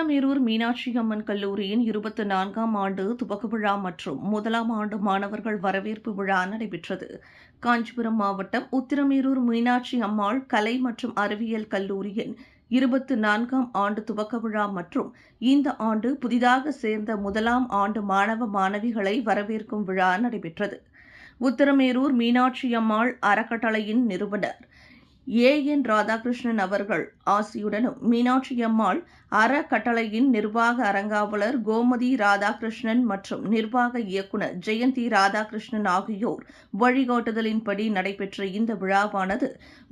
உத்திரமேரூர் மீனாட்சி அம்மன் கல்லூரியின் 24ஆம் ஆண்டு துவக்க விழா மற்றும் முதலாம் ஆண்டு மாணவர்கள் வரவேற்பு விழா நடைபெற்றது. காஞ்சிபுரம் மாவட்டம் உத்திரமேரூர் மீனாட்சி அம்மாள் கலை மற்றும் அறிவியல் கல்லூரியின் 24ஆம் ஆண்டு துவக்க விழா மற்றும் இந்த ஆண்டு புதிதாக சேர்ந்த முதலாம் ஆண்டு மாணவ மாணவிகளை வரவேற்கும் விழா நடைபெற்றது. உத்திரமேரூர் மீனாட்சி அம்மாள் அறக்கட்டளையின் நிறுவனர் ஏ.என். ராதாகிருஷ்ணன் அவர்கள் ஆசியுடனும் மீனாட்சி அம்மாள் அறக்கட்டளையின் நிர்வாக அரங்காவலர் கோமதி ராதாகிருஷ்ணன் மற்றும் நிர்வாக இயக்குநர் ஜெயந்தி ராதாகிருஷ்ணன் ஆகியோர் வழிகாட்டுதலின்படி நடைபெற்ற இந்த விழாவானது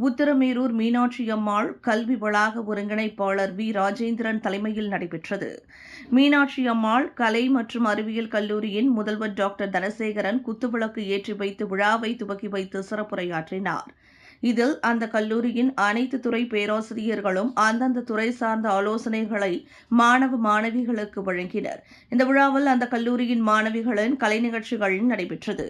உத்திரமேரூர் மீனாட்சி அம்மாள் கல்வி வளாக ஒருங்கிணைப்பாளர் வி. ராஜேந்திரன் தலைமையில் நடைபெற்றது. மீனாட்சி அம்மாள் கலை மற்றும் அறிவியல் கல்லூரியின் முதல்வர் டாக்டர் தனசேகரன் குத்துவிளக்கு ஏற்றி வைத்து விழாவை துவக்கி வைத்து சிறப்புரையாற்றினார். இதில் அந்த கல்லூரியின் அனைத்து துறை பேராசிரியர்களும் அந்தந்த துறை சார்ந்த ஆலோசனைகளை மாணவ மாணவிகளுக்கு வழங்கினர். இந்த விழாவில் அந்த கல்லூரியின் மாணவிகளின் கலை நிகழ்ச்சிகள் நடைபெற்றது.